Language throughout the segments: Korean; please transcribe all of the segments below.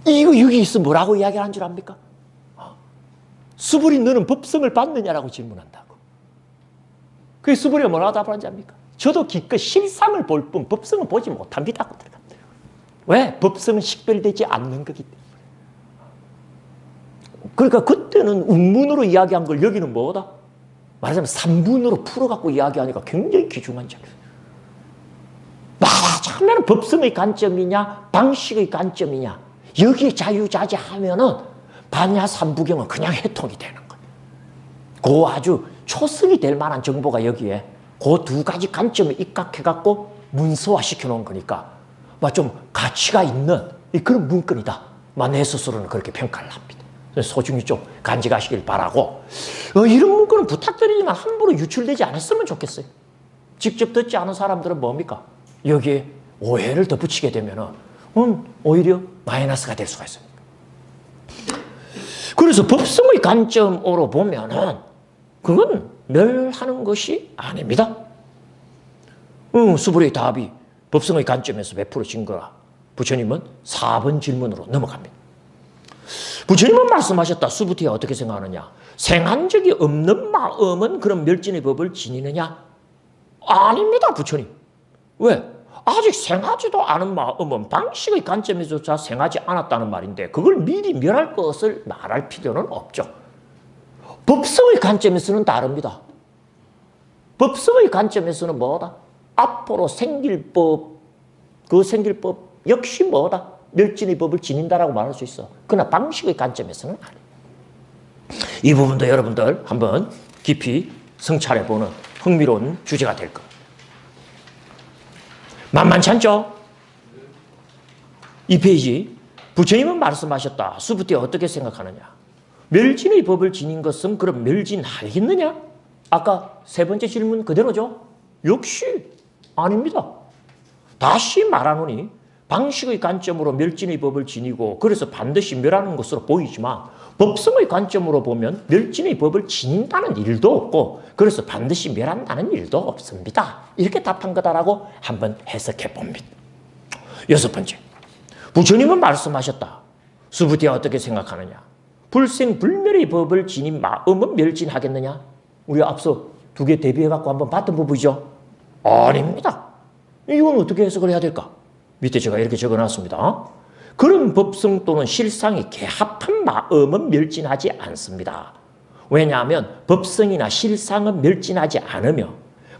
이거 여기 있으면 뭐라고 이야기하는 줄 압니까? 수불이 너는 법성을 받느냐라고 질문한다고. 그 수불이가 뭐라고 답하는지 압니까? 저도 기껏 실상을 볼 뿐 법성은 보지 못합니다. 왜? 법성은 식별되지 않는 거기 때문에. 그러니까 그때는 운문으로 이야기한 걸 여기는 뭐다? 말하자면 3분으로 풀어갖고 이야기하니까 굉장히 귀중한 점이에요. 말하자면 법성의 관점이냐 방식의 관점이냐 여기에 자유자재하면은 반야삼부경은 그냥 해통이 되는 거예요. 그 아주 초성이 될 만한 정보가 여기에 그 두 가지 관점에 입각해갖고 문서화시켜 놓은 거니까 좀 가치가 있는 그런 문건이다. 내 스스로는 그렇게 평가를 합니다. 소중히 좀 간직하시길 바라고 이런 문건은 부탁드리지만 함부로 유출되지 않았으면 좋겠어요. 직접 듣지 않은 사람들은 뭡니까? 여기에 오해를 덧붙이게 되면 오히려 마이너스가 될 수가 있습니다. 그래서 법성의 관점으로 보면은 그건 멸하는 것이 아닙니다. 수불의 답이 법성의 관점에서 몇 프로 증거라. 부처님은 4번 질문으로 넘어갑니다. 부처님은 말씀하셨다. 수부티가 어떻게 생각하느냐? 생한 적이 없는 마음은 그런 멸진의 법을 지니느냐? 아닙니다, 부처님. 왜? 아직 생하지도 않은 마음은 방식의 관점에서조차 생하지 않았다는 말인데 그걸 미리 멸할 것을 말할 필요는 없죠. 법성의 관점에서는 다릅니다. 법성의 관점에서는 뭐다? 앞으로 생길 법, 그 생길 법 역시 뭐다? 멸진의 법을 지닌다라고 말할 수 있어. 그러나 방식의 관점에서는 아니에요. 이 부분도 여러분들 한번 깊이 성찰해보는 흥미로운 주제가 될 거예요. 만만치 않죠? 이 페이지 부처님은 말씀하셨다. 수부티 어떻게 생각하느냐? 멸진의 법을 지닌 것은 그럼 멸진하겠느냐? 아까 세 번째 질문 그대로죠? 역시 아닙니다. 다시 말하노니 방식의 관점으로 멸진의 법을 지니고 그래서 반드시 멸하는 것으로 보이지만 법성의 관점으로 보면 멸진의 법을 지닌다는 일도 없고 그래서 반드시 멸한다는 일도 없습니다. 이렇게 답한 거다라고 한번 해석해 봅니다. 여섯 번째, 부처님은 말씀하셨다. 수부티가 어떻게 생각하느냐? 불생불멸의 법을 지닌 마음은 멸진하겠느냐? 우리 앞서 두 개 대비해갖고 한번 봤던 부분이죠? 아닙니다. 이건 어떻게 해석을 해야 될까? 밑에 제가 이렇게 적어놨습니다. 그런 법성 또는 실상이 개합한 마음은 멸진하지 않습니다. 왜냐하면 법성이나 실상은 멸진하지 않으며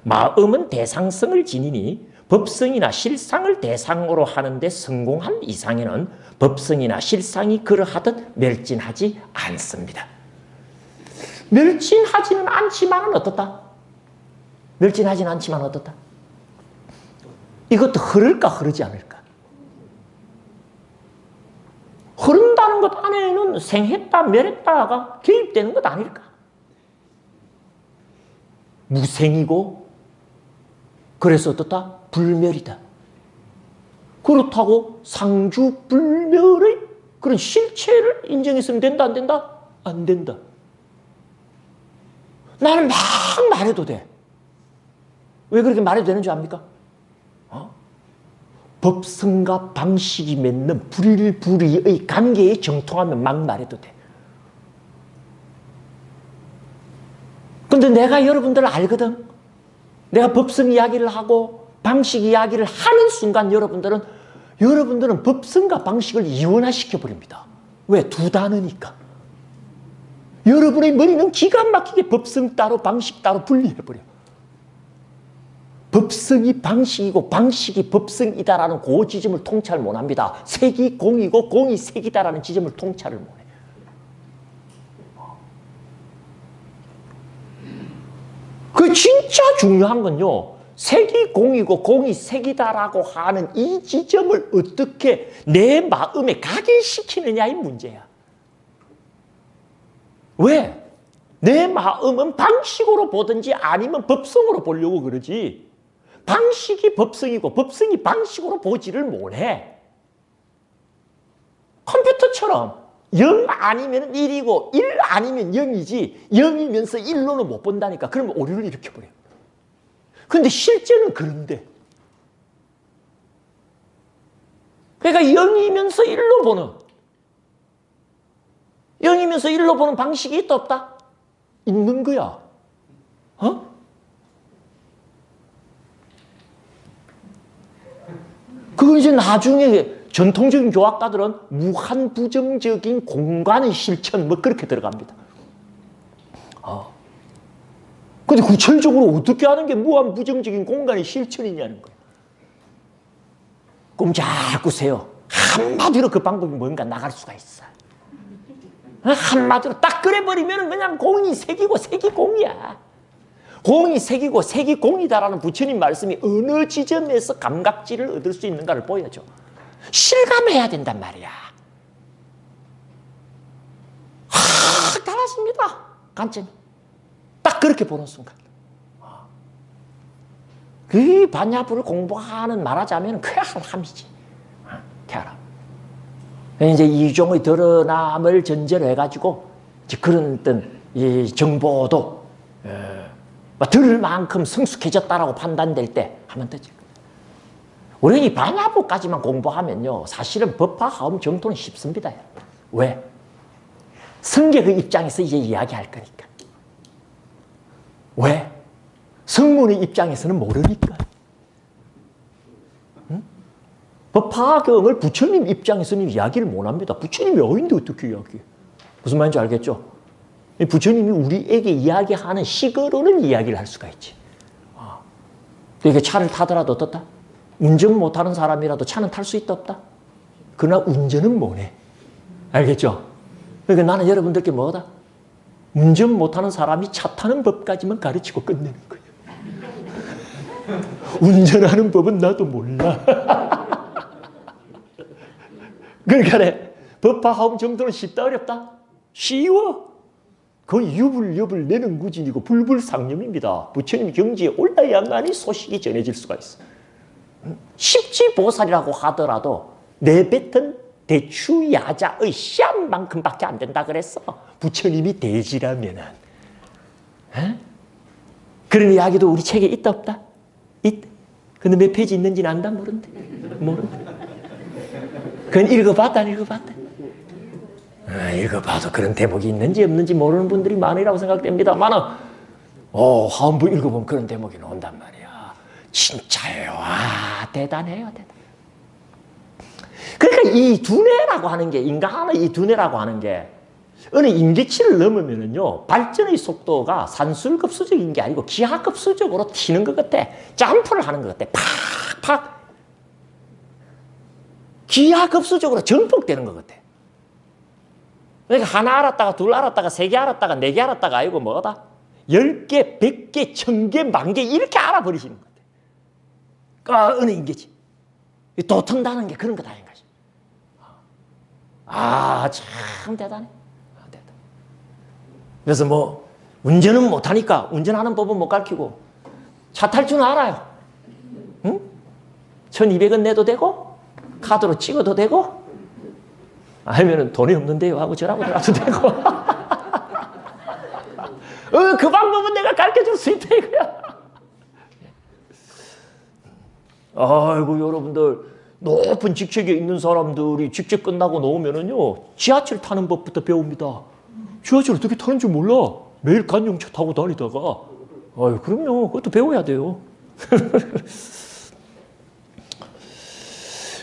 마음은 대상성을 지니니 법성이나 실상을 대상으로 하는데 성공한 이상에는 법성이나 실상이 그러하듯 멸진하지 않습니다. 멸진하지는 않지만 어떻다? 멸진하지는 않지만 어떻다? 이것도 흐를까 흐르지 않을까? 흐른다는 것 안에는 생했다 멸했다가 개입되는 것 아닐까? 무생이고 그래서 어떻다? 불멸이다. 그렇다고 상주불멸의 그런 실체를 인정했으면 된다 안 된다? 안 된다. 나는 막 말해도 돼. 왜 그렇게 말해도 되는 줄 압니까? 법성과 방식이 맺는 불일불이의 관계에 정통하면 막 말해도 돼. 근데 내가 여러분들을 알거든. 내가 법성 이야기를 하고 방식 이야기를 하는 순간 여러분들은 법성과 방식을 이원화시켜 버립니다. 왜? 두 단어니까. 여러분의 머리는 기가 막히게 법성 따로 방식 따로 분리해버려. 법성이 방식이고 방식이 법성이다라는 그 지점을 통찰 못합니다. 색이 공이고 공이 색이다라는 지점을 통찰을 못해. 그 진짜 중요한 건요. 색이 공이고 공이 색이다라고 하는 이 지점을 어떻게 내 마음에 각인시키느냐의 문제야. 왜? 내 마음은 방식으로 보든지 아니면 법성으로 보려고 그러지. 방식이 법성이고 법성이 방식으로 보지를 못해. 컴퓨터처럼 0 아니면 1이고 1 아니면 0이지 0이면서 1로는 못 본다니까. 그러면 오류를 일으켜버려. 근데 실제는 그런데. 그러니까 0이면서 1로 보는 0이면서 1로 보는 방식이 있다 없다? 있는 거야. 어? 그건 이제 나중에 전통적인 교학가들은 무한 부정적인 공간의 실천 뭐 그렇게 들어갑니다. 근데 구체적으로 어떻게 하는 게 무한 부정적인 공간의 실천이냐는 거예요. 그럼 자꾸 세요. 한마디로 그 방법이 뭔가 나갈 수가 있어. 한마디로 딱 그래버리면 그냥 공이 색이고 색이 공이야. 공이 색이고 색이 공이다라는 부처님 말씀이 어느 지점에서 감각지를 얻을 수 있는가를 보여줘. 실감해야 된단 말이야. 확 달라집니다. 관점이. 딱 그렇게 보는 순간. 그 반야부를 공부하는 말하자면 그야 함이지. 캐라. 이제 이종의 드러남을 전제로 해가지고 그런 어떤 이 정보도 들을 만큼 성숙해졌다라고 판단될 때 하면 되지. 우리 이 반야부까지만 공부하면요, 사실은 법화하음 정토는 쉽습니다. 왜? 성격의 입장에서 이제 이야기할 거니까. 왜? 성문의 입장에서는 모르니까. 응? 법화경을 부처님 입장에서는 이야기를 못합니다. 부처님이 어딘데 어떻게 이야기해? 무슨 말인지 알겠죠? 부처님이 우리에게 이야기하는 식으로는 이야기를 할 수가 있지. 그러니까 차를 타더라도 어떻다? 운전 못하는 사람이라도 차는 탈 수 있다 없다? 그러나 운전은 못해. 알겠죠? 그러니까 나는 여러분들께 뭐다? 운전 못하는 사람이 차 타는 법까지만 가르치고 끝내는 거예요. 운전하는 법은 나도 몰라. 그러니까 법화하음 정도는 쉽다 어렵다? 쉬워. 거의 유불유불 내는 구진이고 불불상념입니다. 부처님 경지에 올라야만이 소식이 전해질 수가 있어. 십지보살이라고 하더라도 내뱉은 대추야자의 씨앗만큼밖에 안 된다 그랬어. 부처님이 대지라면은. 그런 이야기도 우리 책에 있다 없다? 있다. 근데 몇 페이지 있는지는 안다 모른대. 그건 읽어봤다 안 읽어봤다? 읽어봐도 그런 대목이 있는지 없는지 모르는 분들이 많으라고 생각됩니다만은 화엄부 읽어보면 그런 대목이 나온단 말이야. 진짜예요. 대단해요. 대단. 그러니까 이 두뇌라고 하는 게, 인간의 이 두뇌라고 하는 게 어느 임계치를 넘으면은요, 발전의 속도가 산술급수적인 게 아니고 기하급수적으로 튀는 것 같아. 점프를 하는 것 같아. 팍팍. 기하급수적으로 전폭되는 것 같아. 그러니까 하나 알았다가 둘 알았다가 세 개 알았다가 네 개 알았다가 아니고 뭐다? 10개, 100개, 1000개, 10,000개 이렇게 알아버리시는 것 같아. 어느 임계치. 도턴다는 게 그런 거다. 참 대단해. 대단해. 그래서 뭐 운전은 못하니까 운전하는 법은 못 가르치고 차 탈 줄 알아요. 응? 1200원 내도 되고 카드로 찍어도 되고 아니면 돈이 없는데요 하고 전화고 들어가도 되고 그 방법은 내가 가르쳐줄 수 있다 이거야. 아이고 여러분들 높은 직책에 있는 사람들이 직책 끝나고 나오면은요, 지하철 타는 법부터 배웁니다. 지하철 어떻게 타는 줄 몰라. 매일 관용차 타고 다니다가. 아유, 그럼요. 그것도 배워야 돼요.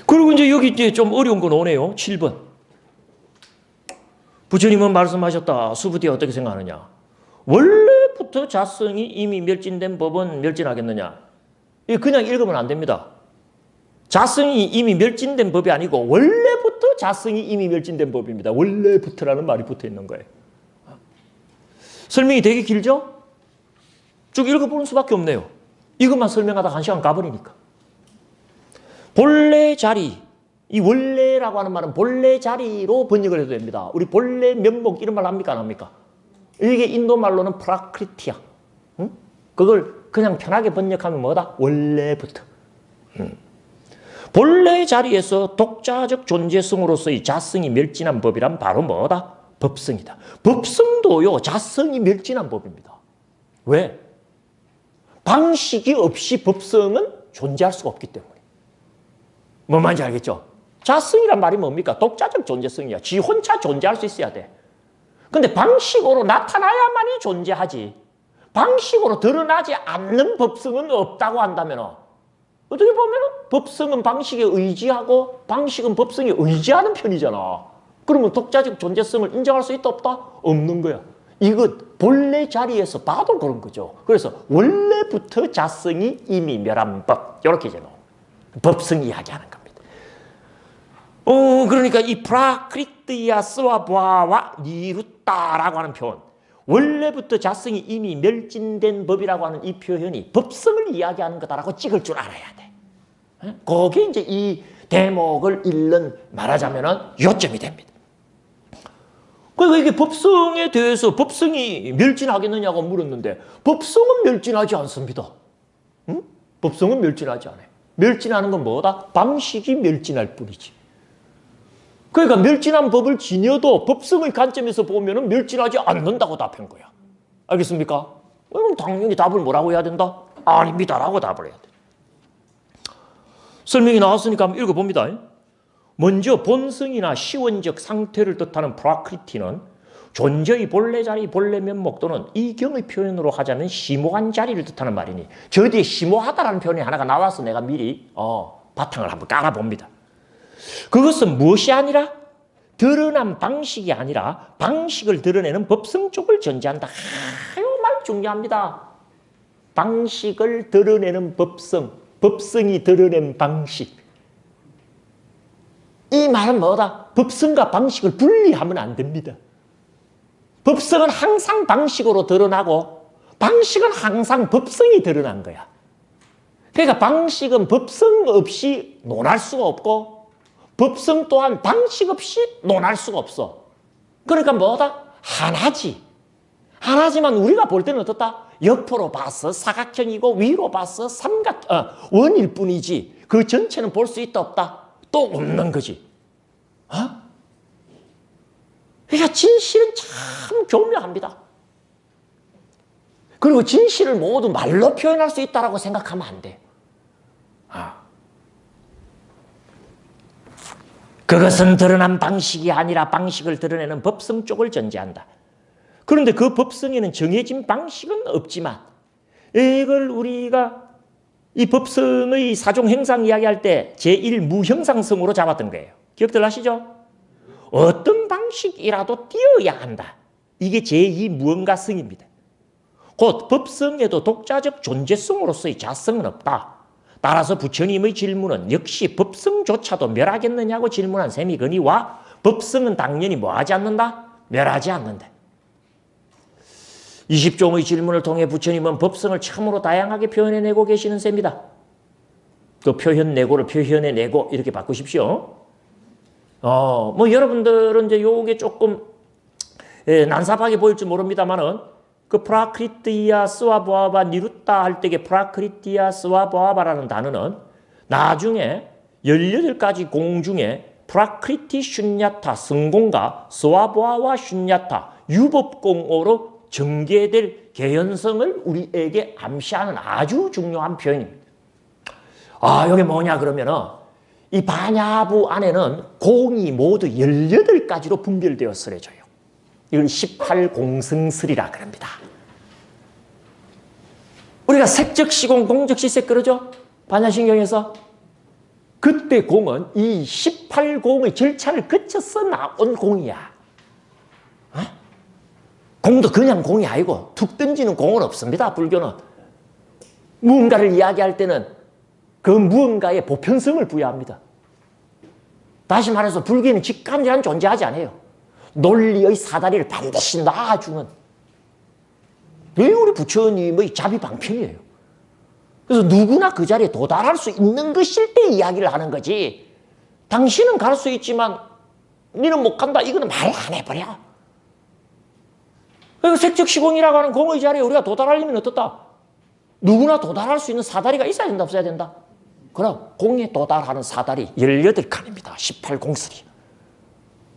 그리고 이제 여기 이제 좀 어려운 거 나오네요. 7번. 부처님은 말씀하셨다. 수부티에 어떻게 생각하느냐. 원래부터 자성이 이미 멸진된 법은 멸진하겠느냐. 이거 그냥 읽으면 안 됩니다. 자성이 이미 멸진된 법이 아니고 원래부터 자성이 이미 멸진된 법입니다. 원래부터라는 말이 붙어 있는 거예요. 설명이 되게 길죠? 쭉 읽어보는 수밖에 없네요. 이것만 설명하다가 1시간 가버리니까. 본래 자리, 이 원래라고 하는 말은 본래 자리로 번역을 해도 됩니다. 우리 본래 면목 이런 말 합니까 안 합니까? 이게 인도 말로는 프라크리티야. 응? 그걸 그냥 편하게 번역하면 뭐다? 원래부터. 본래 자리에서 독자적 존재성으로서의 자성이 멸진한 법이란 바로 뭐다? 법성이다. 법성도요, 자성이 멸진한 법입니다. 왜? 방식이 없이 법성은 존재할 수가 없기 때문에. 뭔 말인지 알겠죠? 자성이란 말이 뭡니까? 독자적 존재성이야. 지 혼자 존재할 수 있어야 돼. 근데 방식으로 나타나야만이 존재하지. 방식으로 드러나지 않는 법성은 없다고 한다면 어떻게 보면 법성은 방식에 의지하고 방식은 법성에 의지하는 편이잖아. 그러면 독자적 존재성을 인정할 수 있다 없다? 없는 거야. 이것 본래 자리에서 봐도 그런 거죠. 그래서 원래부터 자성이 이미 멸한 법. 이렇게 이제 법성 이야기하는 겁니다. 그러니까 이 프라크리트야 스와바와 니루따라고 하는 표현, 원래부터 자성이 이미 멸진된 법이라고 하는 이 표현이 법성을 이야기하는 거다라고 찍을 줄 알아야 돼. 그게 이제 이 대목을 읽는 말하자면은 요점이 됩니다. 그러니까 이게 법성에 대해서 법성이 멸진하겠느냐고 물었는데 법성은 멸진하지 않습니다. 응? 법성은 멸진하지 않아요. 멸진하는 건 뭐다? 방식이 멸진할 뿐이지. 그러니까 멸진한 법을 지녀도 법성의 관점에서 보면 멸진하지 않는다고 답한 거야. 알겠습니까? 그럼 당연히 답을 뭐라고 해야 된다? 아닙니다라고 답을 해야 돼. 설명이 나왔으니까 한번 읽어봅니다. 먼저 본성이나 시원적 상태를 뜻하는 프라크리티는 존재의 본래 자리, 본래 면목 또는 이경의 표현으로 하자면 심오한 자리를 뜻하는 말이니 저 뒤에 심오하다라는 표현이 하나가 나와서 내가 미리 바탕을 한번 깔아봅니다. 그것은 무엇이 아니라 드러난 방식이 아니라 방식을 드러내는 법성 쪽을 전제한다. 이 말 중요합니다. 방식을 드러내는 법성, 법성이 드러낸 방식. 이 말은 뭐다? 법성과 방식을 분리하면 안 됩니다. 법성은 항상 방식으로 드러나고 방식은 항상 법성이 드러난 거야. 그러니까 방식은 법성 없이 논할 수가 없고 법성 또한 방식 없이 논할 수가 없어. 그러니까 뭐다? 하나지. 하나지만 우리가 볼 때는 어떻다? 옆으로 봐서 사각형이고 위로 봐서 원일 뿐이지 그 전체는 볼 수 있다 없다? 또 없는 거지. 그러니까 진실은 참 교묘합니다. 그리고 진실을 모두 말로 표현할 수 있다고 생각하면 안 돼. 그것은 드러난 방식이 아니라 방식을 드러내는 법성 쪽을 전제한다. 그런데 그 법성에는 정해진 방식은 없지만 이걸 우리가 이 법성의 사종 행상 이야기할 때 제1무형상성으로 잡았던 거예요. 기억들 하시죠? 어떤 방식이라도 띄어야 한다. 이게 제2무언가성입니다. 곧 법성에도 독자적 존재성으로서의 자성은 없다. 따라서 부처님의 질문은 역시 법성조차도 멸하겠느냐고 질문한 셈이 거니와 법성은 당연히 뭐하지 않는다? 멸하지 않는다. 20종의 질문을 통해 부처님은 법성을 참으로 다양하게 표현해내고 계시는 셈이다. 그 표현내고를 표현해내고 이렇게 바꾸십시오. 여러분들은 이제 요게 조금 난삽하게 보일지 모릅니다만은 그 프라크리티야 스와바바 니루따 할 때의 프라크리티야 스와바바라는 단어는 나중에 18가지 공 중에 프라크리티 슌야타 성공과 스와바와 슌야타 유법공어로 전개될 개연성을 우리에게 암시하는 아주 중요한 표현입니다. 이게 뭐냐 그러면은 이 반야부 안에는 공이 모두 18가지로 분별되어 쓰여져요. 이걸 18공성설이라 그럽니다. 우리가 색적시공, 공적시색 그러죠? 반야신경에서. 그때 공은 이 18공의 절차를 거쳐서 나온 공이야. 공도 그냥 공이 아니고 툭 던지는 공은 없습니다. 불교는. 무언가를 이야기할 때는 그 무언가에 보편성을 부여합니다. 다시 말해서 불교는 직감이라는 존재하지 않아요. 논리의 사다리를 반드시 놔주는 그게 우리 부처님의 자비방편이에요. 그래서 누구나 그 자리에 도달할 수 있는 것일 때 이야기를 하는 거지. 당신은 갈 수 있지만 너는 못 간다. 이거는 말 안 해버려. 그래서 색적시공이라고 하는 공의 자리에 우리가 도달하려면 어떻다? 누구나 도달할 수 있는 사다리가 있어야 된다 없어야 된다? 그럼 공에 도달하는 사다리 18칸입니다. 18공설이.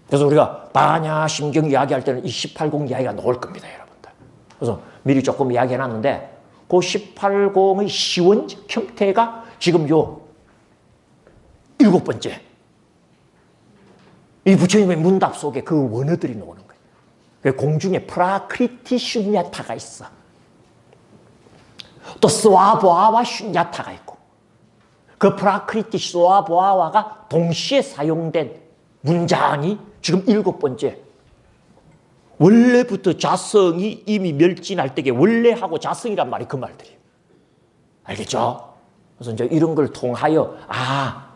그래서 우리가 반야심경 이야기할 때는 이 18공 이야기가 나올 겁니다. 여러분들. 그래서 미리 조금 이야기해놨는데 그 18공의 시원적 형태가 지금 요 7번째 이 부처님의 문답 속에 그 원어들이 나오는 거예요. 공중에 프라크리티 슈냐타가 있어. 또 스와보아와 슈냐타가 있고, 그 프라크리티 스와보아와가 동시에 사용된 문장이 지금 7번째. 원래부터 자성이 이미 멸진할 때에 원래하고 자성이란 말이 그 말들이에요. 알겠죠? 그래서 이제 이런 걸 통하여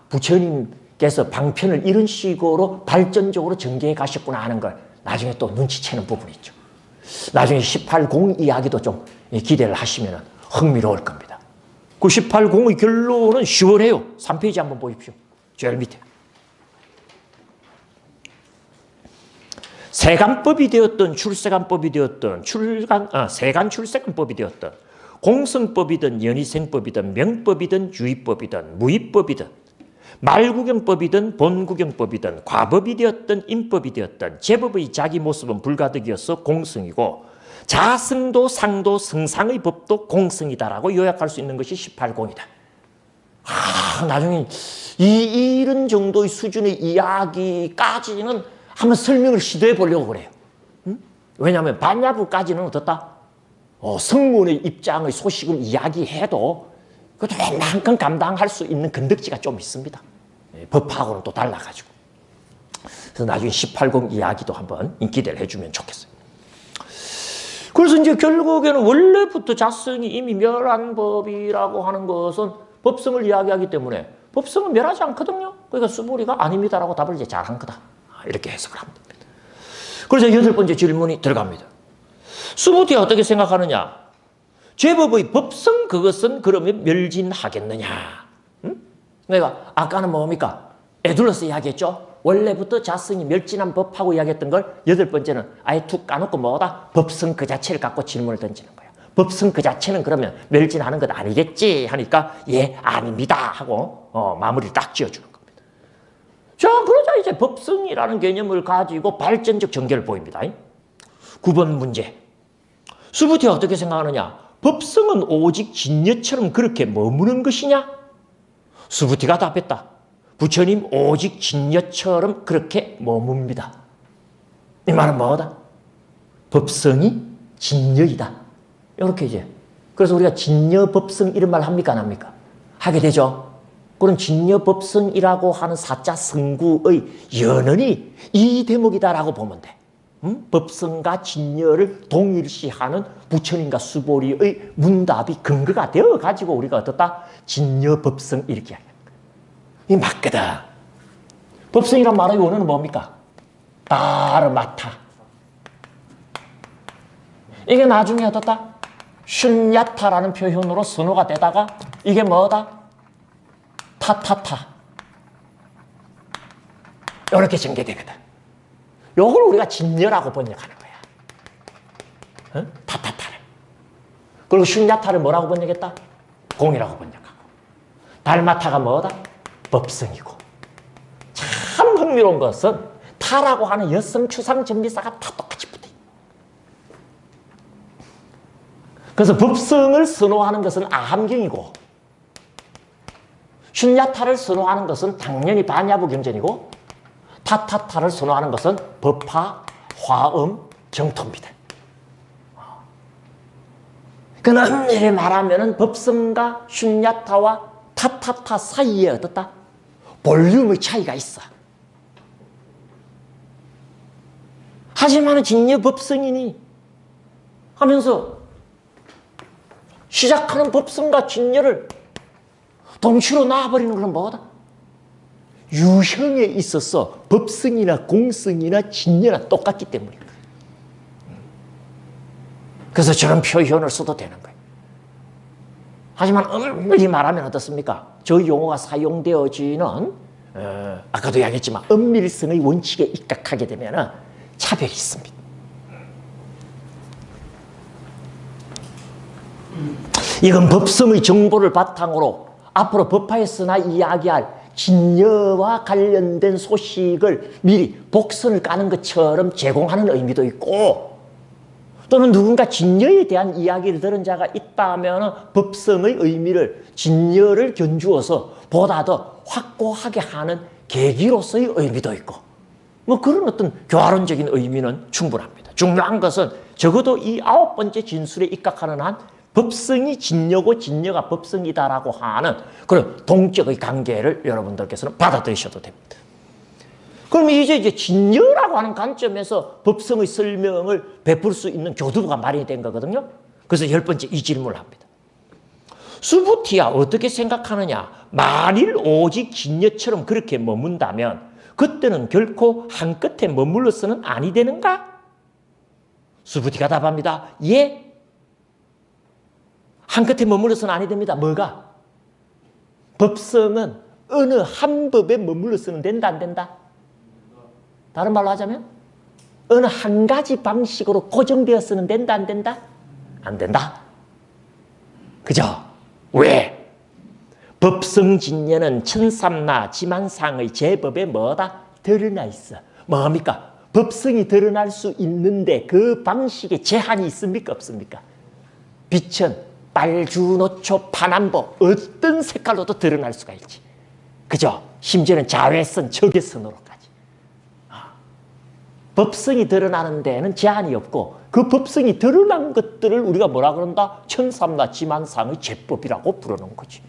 부처님께서 방편을 이런 식으로 발전적으로 전개해 가셨구나 하는 걸 나중에 또 눈치채는 부분이 있죠. 나중에 18공 이야기도 좀 기대를 하시면 흥미로울 겁니다. 그 18공의 결론은 시원해요. 3페이지 한번 보십시오. 제일 밑에. 세간법이 되었던 출세간법이 되었던 세간 출세간법이 되었던 공성법이든 연희생법이든 명법이든 주의법이든 무의법이든 말구경법이든 본구경법이든 과법이 되었던 인법이 되었던 제법의 자기 모습은 불가득이어서 공성이고 자성도 상도 성상의 법도 공성이다라고 요약할 수 있는 것이 18공이다. 나중에 이런 정도의 수준의 이야기까지는 한번 설명을 시도해 보려고 그래요. 왜냐하면 반야부까지는 어떻다? 성문의 입장의 소식을 이야기해도 그것도 웬만큼 감당할 수 있는 건덕지가 좀 있습니다. 법하고는 또 달라가지고. 그래서 나중에 18공 이야기도 한번 기대를 해주면 좋겠어요. 그래서 이제 결국에는 원래부터 자성이 이미 멸한 법이라고 하는 것은 법성을 이야기하기 때문에 법성은 멸하지 않거든요. 그러니까 수보리가 아닙니다라고 답을 이제 잘한 거다. 이렇게 해석을 합니다. 그래서 8번째 질문이 들어갑니다. 수보티가 어떻게 생각하느냐? 제법의 법성 그것은 그러면 멸진하겠느냐? 그러니까 아까는 뭡니까? 에둘러스 이야기했죠? 원래부터 자성이 멸진한 법하고 이야기했던 걸 8번째는 아예 툭 까놓고 뭐다? 법성 그 자체를 갖고 질문을 던지는 거예요. 법성 그 자체는 그러면 멸진하는 것 아니겠지? 하니까 예, 아닙니다 하고 마무리를 딱 지어주는 겁니다. 자, 그러자 이제 법성이라는 개념을 가지고 발전적 전개를 보입니다. 9번 문제. 수부티가 어떻게 생각하느냐? 법성은 오직 진여처럼 그렇게 머무는 것이냐? 수부티가 답했다. 부처님 오직 진여처럼 그렇게 머뭅니다. 이 말은 뭐다? 법성이 진여이다. 이렇게 이제. 그래서 우리가 진여법성 이런 말 합니까? 안 합니까? 하게 되죠. 그런 진여법성이라고 하는 사자 성구의 연언이 이 대목이다라고 보면 돼. 법성과 진여를 동일시하는 부처님과 수보리의 문답이 근거가 되어가지고 우리가 어떻다? 진여법성 이렇게 하는 거야. 이 맞거든. 법성이란 말의 원어는 뭡니까? 다르마타. 이게 나중에 어떻다? 슌야타라는 표현으로 선호가 되다가 이게 뭐다? 타타타. 이렇게 전개되거든. 요걸 우리가 진여라고 번역하는 거야. 타타타를. 그리고 슌야타를 뭐라고 번역했다? 공이라고 번역하고. 달마타가 뭐다? 법성이고. 참 흥미로운 것은 타라고 하는 여성 추상 전비사가 다 똑같이 붙어. 그래서 법성을 선호하는 것은 아함경이고 슌야타를 선호하는 것은 당연히 반야부 경전이고 타타타를 선호하는 것은 법화, 화음, 정토입니다. 그러니까 엄밀히 말하면 법성과 슌야타와 타타타 사이에 어떻다? 볼륨의 차이가 있어. 하지만 진여법성이니 하면서 시작하는 법성과 진여를 동시로 놔버리는 건 뭐다? 유형에 있어서 법성이나 공성이나 진여나 똑같기 때문이에요. 그래서 저런 표현을 써도 되는 거예요. 하지만 엄밀히 말하면 어떻습니까? 저 용어가 사용되어지는 아까도 이야기했지만 엄밀성의 원칙에 입각하게 되면 차별이 있습니다. 이건 법성의 정보를 바탕으로 앞으로 법화에서나 이야기할 진여와 관련된 소식을 미리 복선을 까는 것처럼 제공하는 의미도 있고 또는 누군가 진여에 대한 이야기를 들은 자가 있다면 법성의 의미를 진여를 견주어서 보다 더 확고하게 하는 계기로서의 의미도 있고 뭐 그런 어떤 교화론적인 의미는 충분합니다. 겁니다. 중요한 것은 적어도 이 9번째 진술에 입각하는 한 법성이 진여고 진여가 법성이다라고 하는 그런 동적의 관계를 여러분들께서는 받아들이셔도 됩니다. 그럼 이제 진여라고 하는 관점에서 법성의 설명을 베풀 수 있는 교두보가 마련이 된 거거든요. 그래서 10번째 이 질문을 합니다. 수부티야 어떻게 생각하느냐? 만일 오직 진여처럼 그렇게 머문다면 그때는 결코 한 끝에 머물러서는 아니 되는가? 수부티가 답합니다. 예. 한 끝에 머물러서는 아니 됩니다. 뭐가? 법성은 어느 한 법에 머물러서는 된다 안 된다? 다른 말로 하자면 어느 한 가지 방식으로 고정되어서는 된다 안 된다? 안 된다. 그죠? 왜? 법성진여는 천삼나 지만상의 제법에 뭐다? 드러나 있어. 뭡니까? 법성이 드러날 수 있는데 그 방식에 제한이 있습니까? 없습니까? 빛은 빨주노초 파남보 어떤 색깔로도 드러날 수가 있지. 그죠? 심지어는 자외선, 적외선으로까지. 법성이 드러나는 데는 제한이 없고 그 법성이 드러난 것들을 우리가 뭐라 그런다? 천삼나 지만상의 제법이라고 부르는 거지.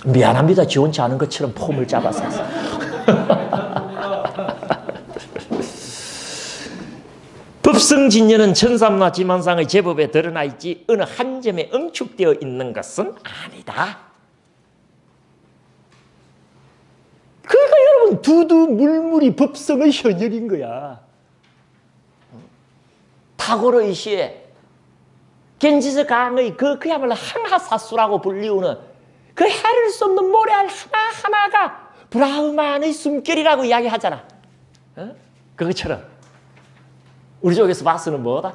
미안합니다. 지원치 않은 것처럼 폼을 잡아서. 법성진여는 천삼나 지만상의 제법에 드러나 있지 어느 한 점에 응축되어 있는 것은 아니다. 그러니까 여러분 두두물물이 법성의 현현인 거야. 타고르의 시에 겐지스 강의 그야말로 항하사수라고 불리우는 그 헤아릴 수 없는 모래알 하나하나가 브라흐만의 숨결이라고 이야기하잖아. 그것처럼 우리 쪽에서 봐서는 뭐다?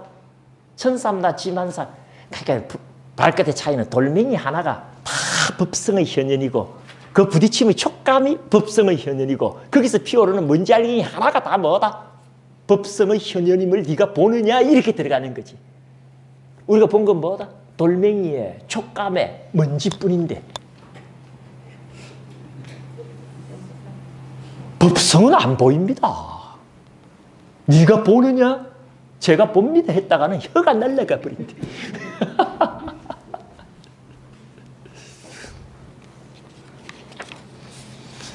천삼나 지만상. 그러니까 발끝의 차이는 돌멩이 하나가 다 법성의 현현이고 그 부딪힘의 촉감이 법성의 현현이고 거기서 피어오르는 먼지 알갱이 하나가 다 뭐다? 법성의 현현임을 네가 보느냐 이렇게 들어가는 거지. 우리가 본 건 뭐다? 돌멩이에 촉감에 먼지뿐인데 법성은 안 보입니다. 네가 보느냐? 제가 봅니다 했다가는 혀가 날아가 버린대.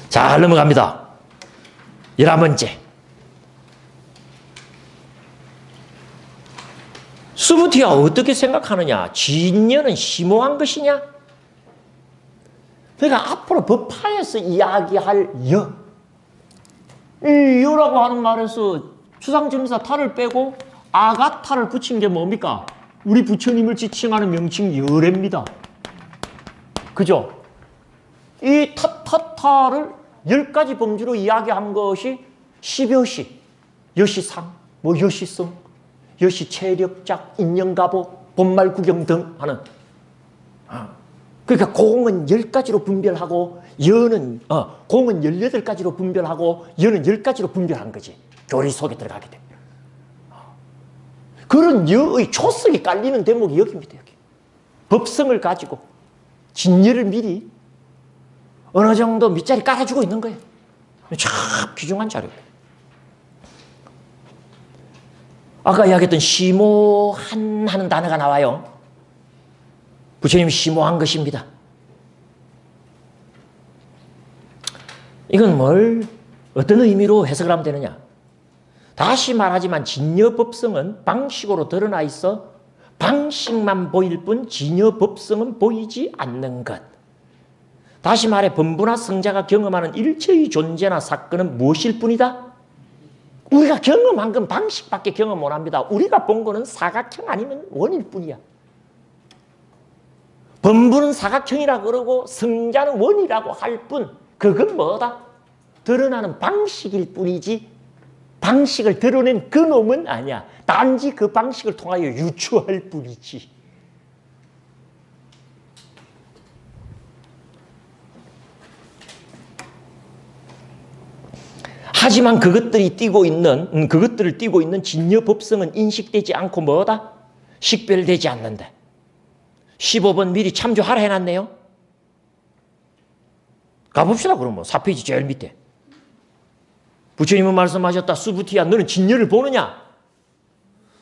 잘 넘어갑니다. 11번째. 수부티가 어떻게 생각하느냐? 진여는 심오한 것이냐? 그러니까 앞으로 법파에서 이야기할 여. 이 여라고 하는 말에서 추상점사 타를 빼고 아가타를 붙인 게 뭡니까? 우리 부처님을 지칭하는 명칭 여래입니다. 그죠? 이 타타타를 10가지 범주로 이야기한 것이 10여시, 여시상, 여시성, 여시체력작, 인연가보, 본말 구경 등 하는. 그러니까 공은 10가지로 분별하고 여는 공은 18가지로 분별하고 여는 10가지로 분별한 거지. 교리 속에 들어가게 됩니다. 그런 여의 초석이 깔리는 대목이 여기입니다. 여기. 법성을 가지고 진여를 미리 어느 정도 밑자리 깔아주고 있는 거예요. 참 귀중한 자료예요. 아까 이야기했던 심오한 하는 단어가 나와요. 부처님이 심오한 것입니다. 이건 어떤 의미로 해석을 하면 되느냐? 다시 말하지만 진여법성은 방식으로 드러나 있어 방식만 보일 뿐 진여법성은 보이지 않는 것. 다시 말해 범부나 성자가 경험하는 일체의 존재나 사건은 무엇일 뿐이다? 우리가 경험한 건 방식밖에 경험 못합니다. 우리가 본 거는 사각형 아니면 원일 뿐이야. 범부는 사각형이라 그러고 성자는 원이라고 할 뿐 그건 뭐다? 드러나는 방식일 뿐이지 방식을 드러낸 그 놈은 아니야. 단지 그 방식을 통하여 유추할 뿐이지. 하지만 그것들을 띠고 있는 진여 법성은 인식되지 않고 뭐다? 식별되지 않는다. 15번 미리 참조하라 해놨네요. 가봅시다. 그럼 4페이지 제일 밑에. 부처님은 말씀하셨다. 수부티야, 너는 진열을 보느냐?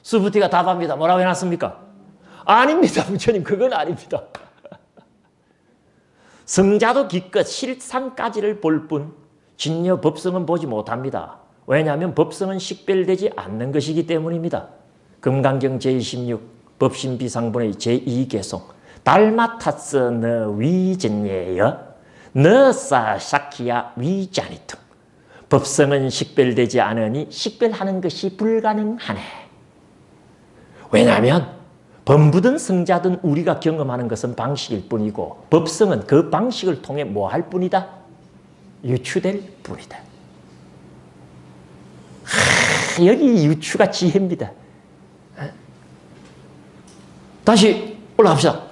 수부티가 답합니다. 뭐라고 해놨습니까? 아닙니다. 부처님, 그건 아닙니다. 성자도 기껏 실상까지를 볼 뿐 진여 법성은 보지 못합니다. 왜냐하면 법성은 식별되지 않는 것이기 때문입니다. 금강경 제26 법신비상본의 제2개송 달마타스 너 위전예여 너사 샤키야 위자니tum 법성은 식별되지 않으니 식별하는 것이 불가능하네. 왜냐하면 범부든 성자든 우리가 경험하는 것은 방식일 뿐이고 법성은 그 방식을 통해 뭐 할 뿐이다? 유추될 뿐이다. 여기 유추가 지혜입니다. 다시 올라갑시다.